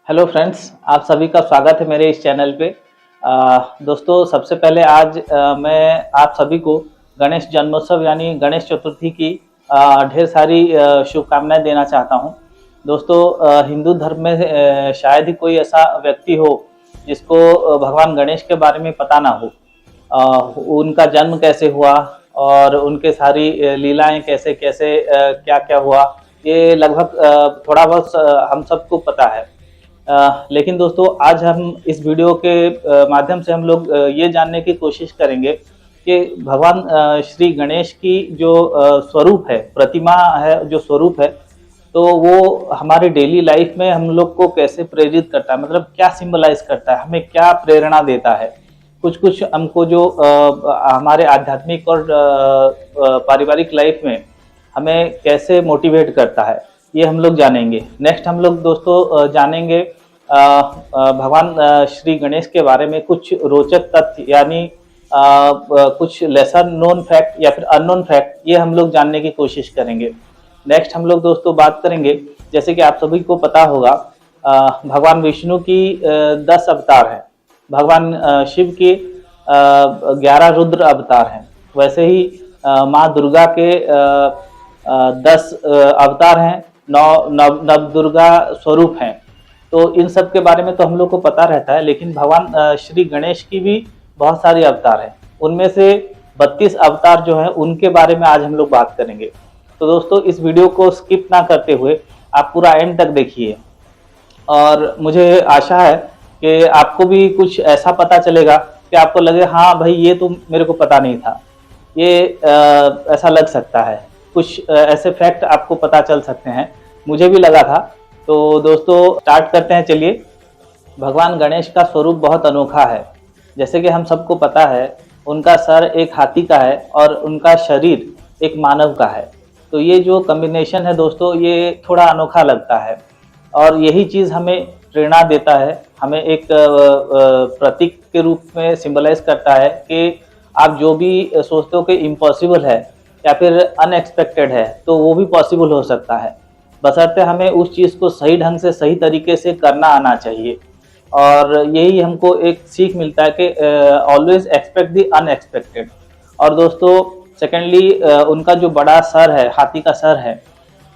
Hello friends, आप सभी का स्वागत है मेरे इस चैनल पे। दोस्तों, सबसे पहले आज मैं आप सभी को गणेश जन्मोत्सव यानी गणेश चतुर्थी की ढेर सारी शुभकामनाएं देना चाहता हूं। दोस्तों, हिंदू धर्म में शायद ही कोई ऐसा व्यक्ति हो जिसको भगवान गणेश के बारे में पता ना हो। उनका जन्म कैसे हुआ और उनके सारी लीलाएं कैसे कैसे क्या क्या हुआ, ये लगभग थोड़ा बहुत हम सबको पता है। लेकिन दोस्तों, आज हम इस वीडियो के माध्यम से हम लोग ये जानने की कोशिश करेंगे कि भगवान श्री गणेश की जो स्वरूप है, प्रतिमा है, जो स्वरूप है, तो वो हमारी डेली लाइफ में हम लोग को कैसे प्रेरित करता है, मतलब क्या सिंबलाइज करता है, हमें क्या प्रेरणा देता है। कुछ कुछ हमको जो हमारे आध्यात्मिक और पारिवारिक लाइफ में हमें कैसे मोटिवेट करता है, ये हम लोग जानेंगे। नेक्स्ट हम लोग दोस्तों जानेंगे भगवान श्री गणेश के बारे में कुछ रोचक तथ्य, यानी कुछ लेसर नोन फैक्ट या फिर अननोन फैक्ट, ये हम लोग जानने की कोशिश करेंगे। नेक्स्ट हम लोग दोस्तों बात करेंगे, जैसे कि आप सभी को पता होगा, भगवान विष्णु की 10 अवतार हैं, भगवान शिव की 11 रुद्र अवतार हैं, वैसे ही माँ दुर्गा के 10 अवतार हैं, 9 नवदुर्गा स्वरूप हैं। तो इन सब के बारे में तो हम लोग को पता रहता है, लेकिन भगवान श्री गणेश की भी बहुत सारे अवतार हैं। उनमें से 32 अवतार जो हैं उनके बारे में आज हम लोग बात करेंगे। तो दोस्तों, इस वीडियो को स्किप ना करते हुए आप पूरा एंड तक देखिए, और मुझे आशा है कि आपको भी कुछ ऐसा पता चलेगा कि आपको लगे हाँ भाई, ये तो मेरे को पता नहीं था, ये ऐसा लग सकता है। कुछ ऐसे फैक्ट आपको पता चल सकते हैं, मुझे भी लगा था। तो दोस्तों स्टार्ट करते हैं, चलिए। भगवान गणेश का स्वरूप बहुत अनोखा है। जैसे कि हम सबको पता है, उनका सर एक हाथी का है और उनका शरीर एक मानव का है। तो ये जो कॉम्बिनेशन है दोस्तों, ये थोड़ा अनोखा लगता है, और यही चीज़ हमें प्रेरणा देता है, हमें एक प्रतीक के रूप में सिंबलाइज करता है कि आप जो भी सोचते हो कि इम्पॉसिबल है या फिर अनएक्सपेक्टेड है, तो वो भी पॉसिबल हो सकता है, बशर्ते हमें उस चीज़ को सही ढंग से, सही तरीके से करना आना चाहिए। और यही हमको एक सीख मिलता है कि ऑलवेज एक्सपेक्ट द अनएक्सपेक्टेड। और दोस्तों सेकेंडली, उनका जो बड़ा सर है, हाथी का सर है,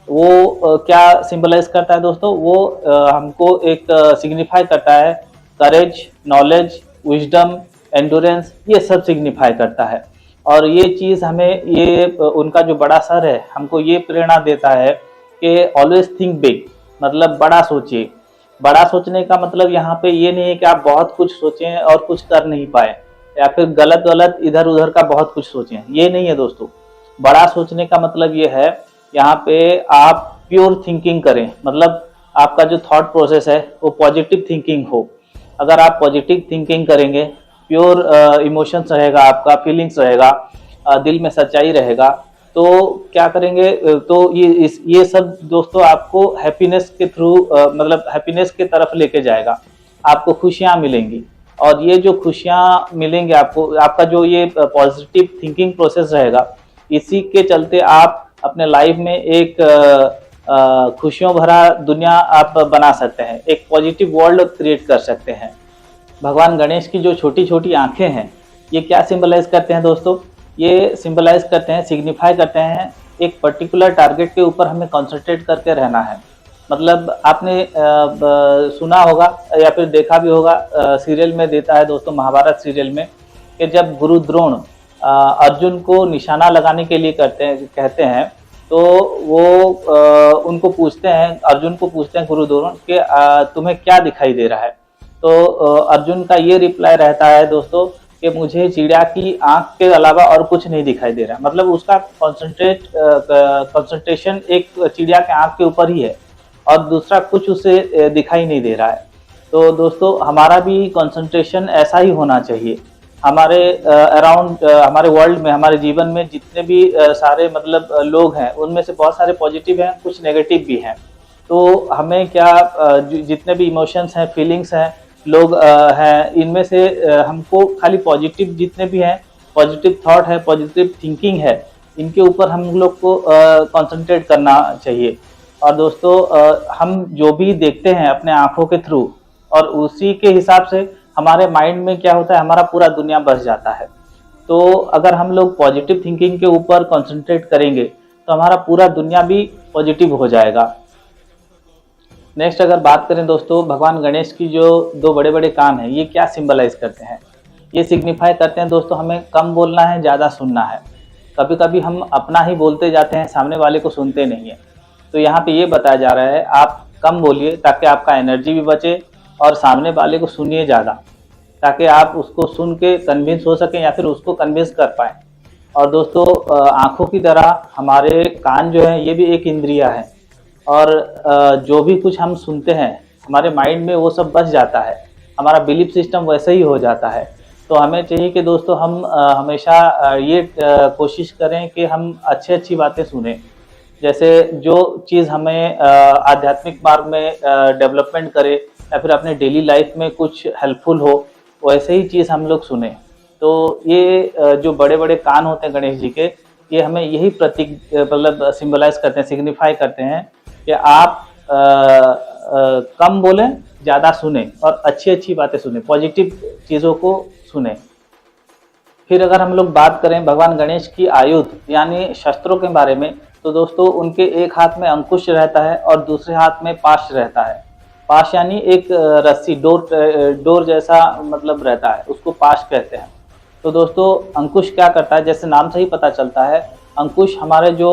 वो क्या सिंबलाइज करता है दोस्तों? वो हमको एक सिग्निफाई करता है करेज, नॉलेज, विजडम, एंडोरेंस, ये सब सिग्निफाई करता है। और ये चीज़ हमें, ये उनका जो बड़ा सर है, हमको ये प्रेरणा देता है कि ऑलवेज थिंक बिग, मतलब बड़ा सोचिए। बड़ा सोचने का मतलब यहाँ पे ये नहीं है कि आप बहुत कुछ सोचें और कुछ कर नहीं पाए, या फिर गलत गलत इधर उधर का बहुत कुछ सोचें, ये नहीं है दोस्तों। बड़ा सोचने का मतलब ये है, यहाँ पे आप प्योर थिंकिंग करें, मतलब आपका जो थॉट प्रोसेस है वो पॉजिटिव थिंकिंग हो। अगर आप पॉजिटिव थिंकिंग करेंगे, प्योर इमोशंस रहेगा, आपका फीलिंग्स रहेगा, दिल में सच्चाई रहेगा, तो क्या करेंगे, तो ये सब दोस्तों आपको हैप्पीनेस के थ्रू, मतलब हैप्पीनेस के तरफ लेके जाएगा, आपको खुशियाँ मिलेंगी। और ये जो खुशियाँ मिलेंगे आपको, आपका जो ये पॉजिटिव थिंकिंग प्रोसेस रहेगा, इसी के चलते आप अपने लाइफ में एक खुशियों भरा दुनिया आप बना सकते हैं, एक पॉजिटिव वर्ल्ड क्रिएट कर सकते हैं। भगवान गणेश की जो छोटी छोटी आंखें हैं, ये क्या सिंबलाइज करते हैं दोस्तों? ये सिंबलाइज करते हैं, सिग्निफाई करते हैं एक पर्टिकुलर टारगेट के ऊपर हमें कंसंट्रेट करके रहना है। मतलब आपने सुना होगा या फिर देखा भी होगा, सीरियल में देता है दोस्तों, महाभारत सीरियल में, कि जब गुरु द्रोण अर्जुन को निशाना लगाने के लिए कहते हैं, तो वो उनको पूछते हैं, अर्जुन को पूछते हैं गुरु द्रोण कि तुम्हें क्या दिखाई दे रहा है? तो अर्जुन का ये रिप्लाई रहता है दोस्तों कि मुझे चिड़िया की आंख के अलावा और कुछ नहीं दिखाई दे रहा। मतलब उसका कंसंट्रेशन एक चिड़िया के आंख के ऊपर ही है और दूसरा कुछ उसे दिखाई नहीं दे रहा है। तो दोस्तों हमारा भी कंसंट्रेशन ऐसा ही होना चाहिए। हमारे अराउंड हमारे वर्ल्ड में, हमारे जीवन में जितने भी सारे मतलब लोग हैं, उनमें से बहुत सारे पॉजिटिव हैं, कुछ नेगेटिव भी हैं। तो हमें क्या जितने भी इमोशंस हैं, फीलिंग्स हैं, लोग हैं, इनमें से हमको खाली पॉजिटिव जितने भी हैं, पॉजिटिव थॉट है, पॉजिटिव थिंकिंग है, इनके ऊपर हम लोग को कंसंट्रेट करना चाहिए। और दोस्तों हम जो भी देखते हैं अपने आंखों के थ्रू, और उसी के हिसाब से हमारे माइंड में क्या होता है, हमारा पूरा दुनिया बस जाता है। तो अगर हम लोग पॉजिटिव थिंकिंग के ऊपर कंसंट्रेट करेंगे तो हमारा पूरा दुनिया भी पॉजिटिव हो जाएगा। नेक्स्ट अगर बात करें दोस्तों, भगवान गणेश की जो दो बड़े बड़े कान हैं, ये क्या सिंबलाइज करते हैं? ये सिग्निफाई करते हैं दोस्तों हमें कम बोलना है, ज़्यादा सुनना है। कभी कभी हम अपना ही बोलते जाते हैं, सामने वाले को सुनते नहीं है। तो यहाँ पे ये बताया जा रहा है आप कम बोलिए ताकि आपका एनर्जी भी बचे, और सामने वाले को सुनिए ज़्यादा, ताकि आप उसको सुन के कन्विंस हो सकें या फिर उसको कन्विंस कर पाएँ। और दोस्तों आँखों की तरह हमारे कान जो है, ये भी एक इंद्रिया है, और जो भी कुछ हम सुनते हैं हमारे माइंड में वो सब बस जाता है, हमारा बिलीफ सिस्टम वैसे ही हो जाता है। तो हमें चाहिए कि दोस्तों हम हमेशा ये कोशिश करें कि हम अच्छी बातें सुने। जैसे जो चीज़ हमें आध्यात्मिक मार्ग में डेवलपमेंट करे या फिर अपने डेली लाइफ में कुछ हेल्पफुल हो, वैसे ही चीज़ हम लोग सुने। तो ये जो बड़े बड़े कान होते हैं गणेश जी के, ये हमें यही प्रतीक मतलब सिंबलाइज करते हैं, सिग्निफाई करते हैं कि आप कम बोलें, ज़्यादा सुने, और अच्छी बातें सुने, पॉजिटिव चीज़ों को सुने। फिर अगर हम लोग बात करें भगवान गणेश की आयुध यानी शस्त्रों के बारे में, तो दोस्तों उनके एक हाथ में अंकुश रहता है और दूसरे हाथ में पाश रहता है। पाश यानी एक रस्सी, डोर जैसा मतलब रहता है, उसको पाश कहते हैं। तो दोस्तों अंकुश क्या करता है, जैसे नाम से ही पता चलता है, अंकुश हमारे जो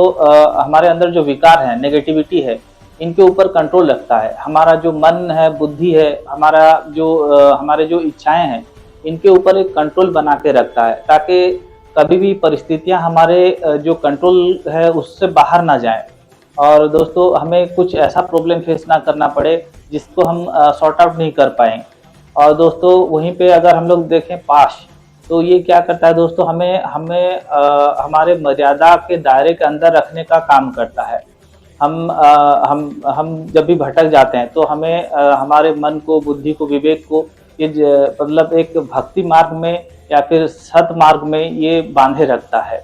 हमारे अंदर जो विकार है, नेगेटिविटी है, इनके ऊपर कंट्रोल रखता है। हमारा जो मन है, बुद्धि है, हमारे जो इच्छाएं हैं, इनके ऊपर एक कंट्रोल बना के रखता है, ताकि कभी भी परिस्थितियां हमारे जो कंट्रोल है उससे बाहर ना जाए, और दोस्तों हमें कुछ ऐसा प्रॉब्लम फेस ना करना पड़े जिसको हम सॉर्ट आउट नहीं कर पाएँ। और दोस्तों वहीं पे अगर हम लोग देखें पाश, तो ये क्या करता है दोस्तों, हमें हमारे मर्यादा के दायरे के अंदर रखने का काम करता है। हम जब भी भटक जाते हैं तो हमें हमारे मन को, बुद्धि को, विवेक को ये मतलब एक भक्ति मार्ग में या फिर सत मार्ग में ये बांधे रखता है।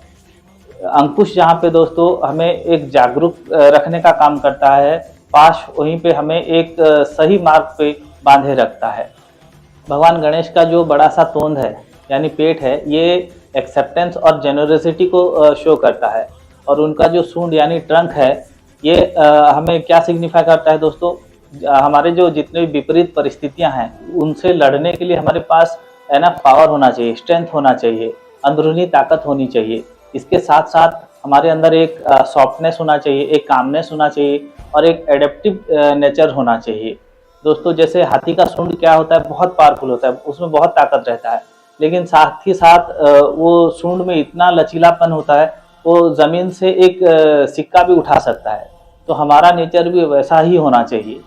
अंकुश जहाँ पे दोस्तों हमें एक जागरूक रखने का काम करता है, पाश वहीं पे हमें एक सही मार्ग पे बांधे रखता है। भगवान गणेश का जो बड़ा सा तोंद है यानी पेट है, ये एक्सेप्टेंस और जेनरसिटी को शो करता है, और उनका जो सूंड यानी ट्रंक है, ये हमें क्या सिग्निफाई करता है दोस्तों, हमारे जो जितने भी विपरीत परिस्थितियां हैं उनसे लड़ने के लिए हमारे पास एनफ पावर होना चाहिए, स्ट्रेंथ होना चाहिए, अंदरूनी ताकत होनी चाहिए। इसके साथ साथ हमारे अंदर एक सॉफ्टनेस होना चाहिए, एक कामनेस होना चाहिए, और एक एडेप्टिव नेचर होना चाहिए। दोस्तों जैसे हाथी का सूंड क्या होता है, बहुत पावरफुल होता है, उसमें बहुत ताकत रहता है, लेकिन साथ ही साथ वो सूंड में इतना लचीलापन होता है, वो ज़मीन से एक सिक्का भी उठा सकता है। तो हमारा नेचर भी वैसा ही होना चाहिए।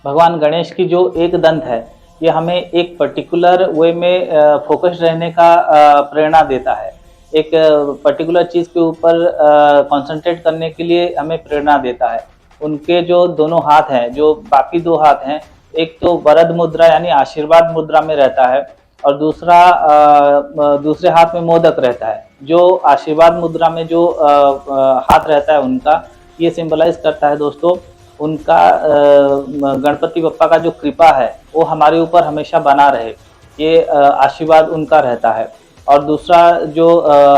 भगवान गणेश की जो एक दंत है, ये हमें एक पर्टिकुलर वे में फोकस रहने का प्रेरणा देता है, एक पर्टिकुलर चीज़ के ऊपर कंसंट्रेट करने के लिए हमें प्रेरणा देता है। उनके जो दोनों हाथ हैं, जो बाकी दो हाथ हैं, एक तो वरद मुद्रा यानी आशीर्वाद मुद्रा में रहता है, और दूसरे हाथ में मोदक रहता है। जो आशीर्वाद मुद्रा में जो हाथ रहता है उनका, ये सिंबलाइज करता है दोस्तों उनका गणपति बप्पा का जो कृपा है वो हमारे ऊपर हमेशा बना रहे, ये आशीर्वाद उनका रहता है। और दूसरा जो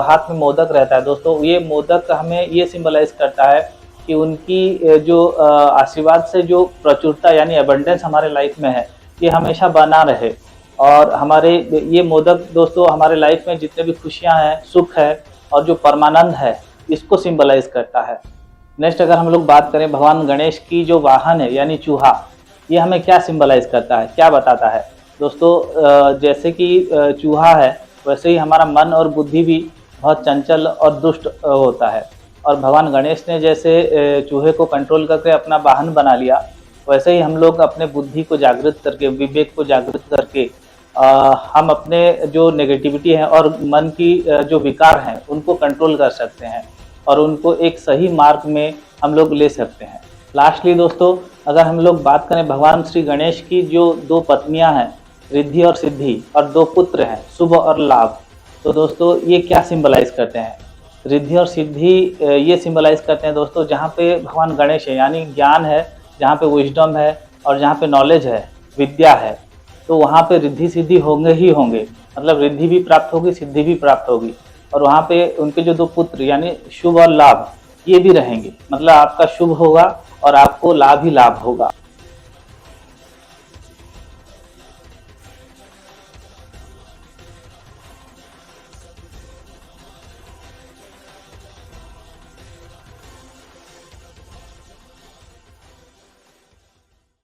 हाथ में मोदक रहता है दोस्तों, ये मोदक हमें ये सिंबलाइज करता है कि उनकी जो आशीर्वाद से जो प्रचुरता यानी एबंडेंस हमारे लाइफ में है ये हमेशा बना रहे। और हमारे ये मोदक दोस्तों हमारे लाइफ में जितने भी खुशियां हैं, सुख है और जो परमानंद है, इसको सिंबलाइज करता है। नेक्स्ट अगर हम लोग बात करें भगवान गणेश की जो वाहन है यानी चूहा, ये हमें क्या सिंबलाइज करता है, क्या बताता है दोस्तों? जैसे कि चूहा है वैसे ही हमारा मन और बुद्धि भी बहुत चंचल और दुष्ट होता है। और भगवान गणेश ने जैसे चूहे को कंट्रोल करके अपना वाहन बना लिया, वैसे ही हम लोग अपने बुद्धि को जागृत करके, विवेक को जागृत करके हम अपने जो नेगेटिविटी है और मन की जो विकार हैं उनको कंट्रोल कर सकते हैं और उनको एक सही मार्ग में हम लोग ले सकते हैं। लास्टली दोस्तों अगर हम लोग बात करें भगवान श्री गणेश की जो दो पत्नियां हैं, रिद्धि और सिद्धि, और दो पुत्र हैं, शुभ और लाभ, तो दोस्तों ये क्या सिंबलाइज करते हैं? रिद्धि और सिद्धि ये सिंबलाइज करते हैं दोस्तों जहाँ पे भगवान गणेश है यानी ज्ञान है, जहाँ पे विजडम है और जहाँ पे नॉलेज है, विद्या है, तो वहाँ पे रिद्धि सिद्धि होंगे ही होंगे, मतलब रिद्धि भी प्राप्त होगी, सिद्धि भी प्राप्त होगी। और वहाँ पे उनके जो दो पुत्र यानी शुभ और लाभ ये भी रहेंगे, मतलब आपका शुभ होगा और आपको लाभ ही लाभ होगा।